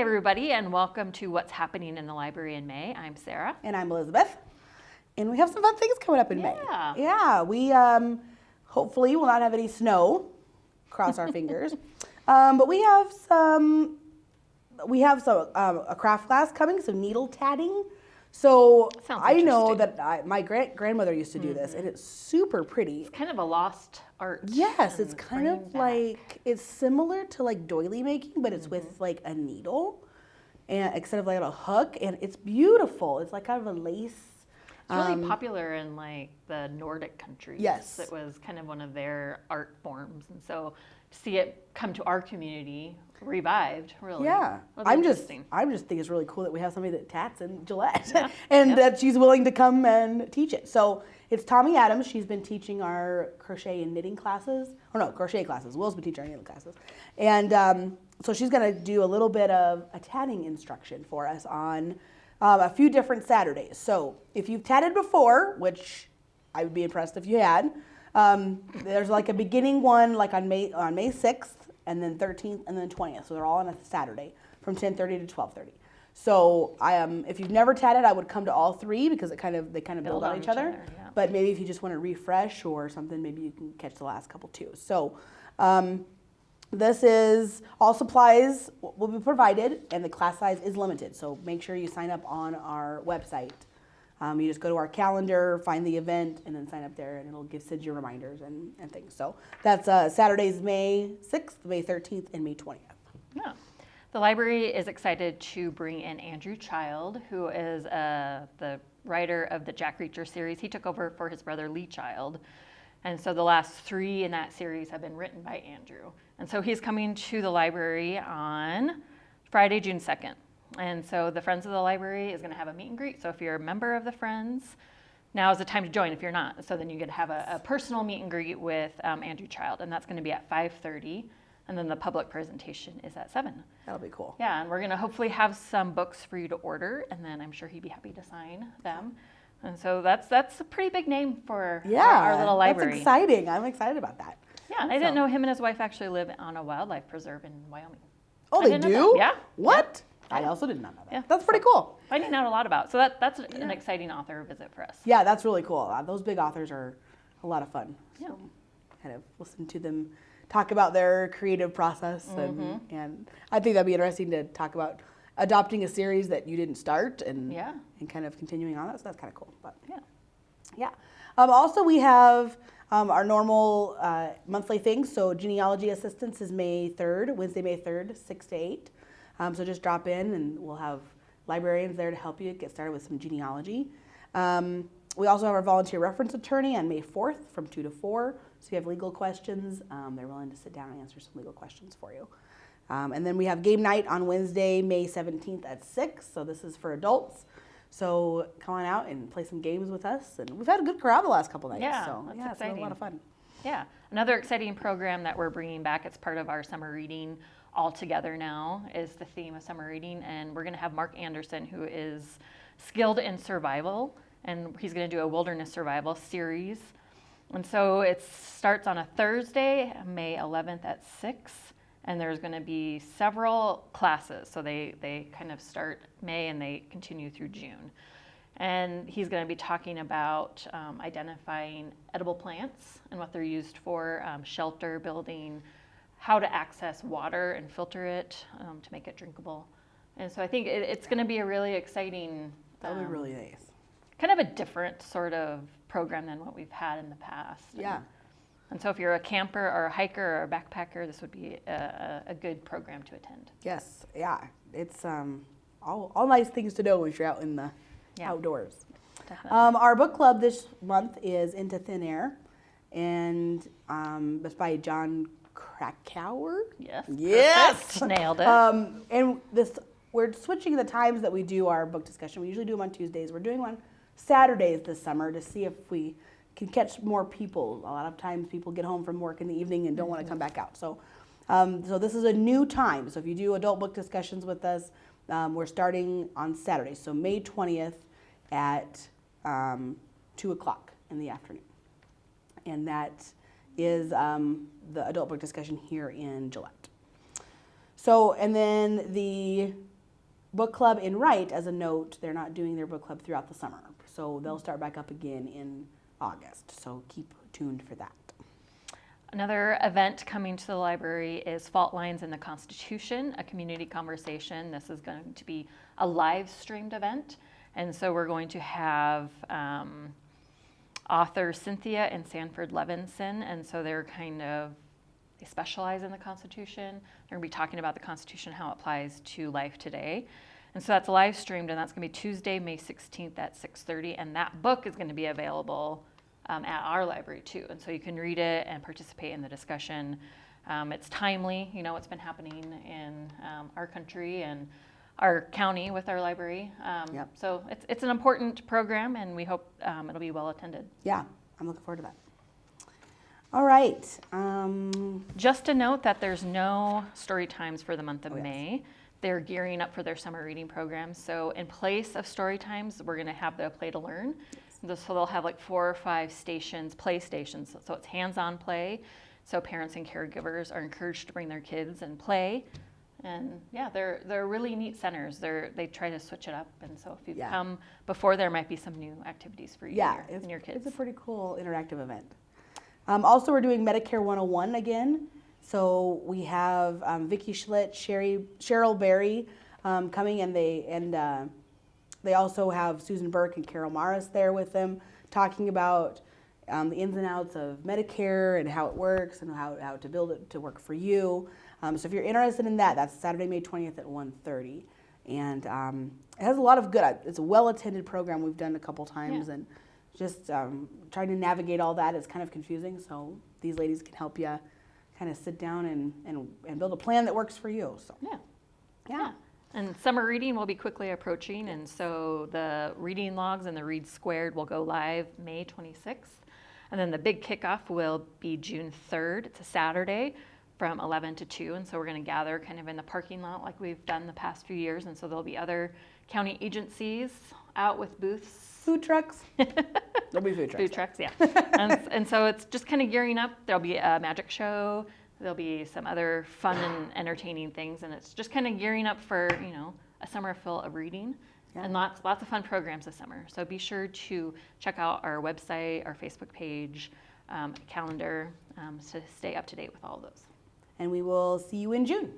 everybody, and welcome to What's Happening in the Library in May. I'm Sarah. And I'm Elizabeth. And we have some fun things coming up in May. Yeah, we hopefully will not have any snow, cross our fingers. But we have a craft class coming, some needle tatting. So I know that my grandmother used to do this, and it's super pretty. It's kind of a lost art. Yes, it's kind of like, it's similar to like doily making, but it's with like a needle, and instead of like a hook, and it's beautiful. It's like kind of a lace. It's really popular in like the Nordic countries. Yes. It was kind of one of their art forms, and so to see it come to our community revived, really. Yeah, I just think it's really cool that we have somebody that tats in Gillette, yeah. and that she's willing to come and teach it. So it's Tommy Adams. She's been teaching our crochet and knitting classes, or no, crochet classes. Will's been teaching our knitting classes, and so she's going to do a little bit of a tatting instruction for us on a few different Saturdays. So if you've tatted before, which I would be impressed if you had, there's like a beginning one like on May 6th, and then 13th, and then 20th. So they're all on a Saturday from 10:30 to 12:30. So if you've never tatted, I would come to all three because they kind of build on each other. Yeah. But maybe if you just want to refresh or something, maybe you can catch the last couple too. So this is all supplies will be provided, and the class size is limited. So make sure you sign up on our website. You just go to our calendar, find the event, and then sign up there, and it'll send you reminders and things. So that's Saturdays, May 6th, May 13th, and May 20th. Yeah. The library is excited to bring in Andrew Child, who is the writer of the Jack Reacher series. He took over for his brother Lee Child. And so the last 3 in that series have been written by Andrew. And so he's coming to the library on Friday, June 2nd. And so the Friends of the Library is going to have a meet and greet. So if you're a member of the Friends, now is the time to join if you're not. So then you get to have a personal meet and greet with Andrew Child. And that's going to be at 5:30. And then the public presentation is at 7. That'll be cool. Yeah, and we're going to hopefully have some books for you to order. And then I'm sure he'd be happy to sign them. And so that's a pretty big name for our little library. That's exciting. I'm excited about that. Yeah, and I didn't know him and his wife actually live on a wildlife preserve in Wyoming. Oh, they do? Yeah. What? Yeah. I also did not know that. Yeah. That's pretty cool. Finding out a lot about. So that's an exciting author visit for us. Yeah, that's really cool. Those big authors are a lot of fun. Yeah. So kind of listen to them talk about their creative process, and I think that'd be interesting to talk about adopting a series that you didn't start and kind of continuing on that. So that's kind of cool. But yeah. Also, we have our normal monthly things. So genealogy assistance is Wednesday, May 3rd, 6 to 8. So just drop in, and we'll have librarians there to help you get started with some genealogy. We also have our volunteer reference attorney on May 4th from 2 to 4. So if you have legal questions, they're willing to sit down and answer some legal questions for you. And then we have game night on Wednesday, May 17th at 6. So this is for adults. So come on out and play some games with us. And we've had a good crowd the last couple nights. Yeah, so that's it's been a lot of fun. Yeah, another exciting program that we're bringing back. It's part of our summer reading all together now is the theme of summer reading. And we're going to have Mark Anderson, who is skilled in survival. And he's going to do a wilderness survival series. And so it starts on a Thursday, May 11th at 6. And there's going to be several classes. So they kind of start May and they continue through June. And he's going to be talking about identifying edible plants and what they're used for, shelter building, how to access water and filter it to make it drinkable. And so I think it's going to be a really exciting... That'll be really nice. Kind of a different sort of program than what we've had in the past. Yeah. And so if you're a camper or a hiker or a backpacker, this would be a good program to attend. Yes, yeah. It's all nice things to know when you're out in the outdoors. Definitely. Our book club this month is Into Thin Air, and it's by John Krakauer. Yes. Yes. Perfect. Nailed it. And we're switching the times that we do our book discussion. We usually do them on Tuesdays. We're doing one Saturdays this summer to see if we can catch more people. A lot of times people get home from work in the evening and don't want to come back out. So this is a new time. So if you do adult book discussions with us, we're starting on Saturday. So May 20th at 2 o'clock in the afternoon. And that is the adult book discussion here in Gillette. So, and then the book club in Wright, as a note, they're not doing their book club throughout the summer. So they'll start back up again in August. So keep tuned for that. Another event coming to the library is Fault Lines in the Constitution, a community conversation. This is going to be a live streamed event. And so we're going to have author Cynthia and Sanford Levinson. And so they specialize in the Constitution. They're going to be talking about the Constitution, how it applies to life today. And so that's live streamed, and that's going to be Tuesday, May 16th at 6:30. And that book is going to be available at our library too. And so you can read it and participate in the discussion. It's timely, what's been happening in our country and our county with our library. Yep. So it's an important program, and we hope it'll be well attended. Yeah, I'm looking forward to that. All right. Just to note that there's no story times for the month of yes. May. They're gearing up for their summer reading program. So in place of story times, we're going to have the play to learn. Yes. So they'll have like 4 or 5 play stations. So it's hands-on play. So parents and caregivers are encouraged to bring their kids and play. And yeah, they're really neat centers. They try to switch it up. And so if you come before, there might be some new activities for you and your kids. It's a pretty cool interactive event. Also, we're doing Medicare 101 again. So we have Vicki Schlitt, Cheryl Berry coming, and they also have Susan Burke and Carol Morris there with them, talking about the ins and outs of Medicare and how it works and how to build it to work for you. So if you're interested in that, that's Saturday, May 20th at 1:30. And it has a lot of good, it's a well-attended program we've done a couple times, and just trying to navigate all that is kind of confusing. So these ladies can help you kind of sit down and build a plan that works for you. So yeah. And summer reading will be quickly approaching, and so the reading logs and the Read Squared will go live May 26th. And then the big kickoff will be June 3rd. It's a Saturday from 11 to 2. And so we're going to gather kind of in the parking lot like we've done the past few years. And so there'll be other county agencies out with booths. Food trucks. There'll be food trucks. Food trucks, yeah. and so it's just kind of gearing up. There'll be a magic show. There'll be some other fun and entertaining things. And it's just kind of gearing up for, a summer full of reading. Yeah. And lots of fun programs this summer. So be sure to check out our website, our Facebook page, calendar to stay up to date with all of those. And we will see you in June.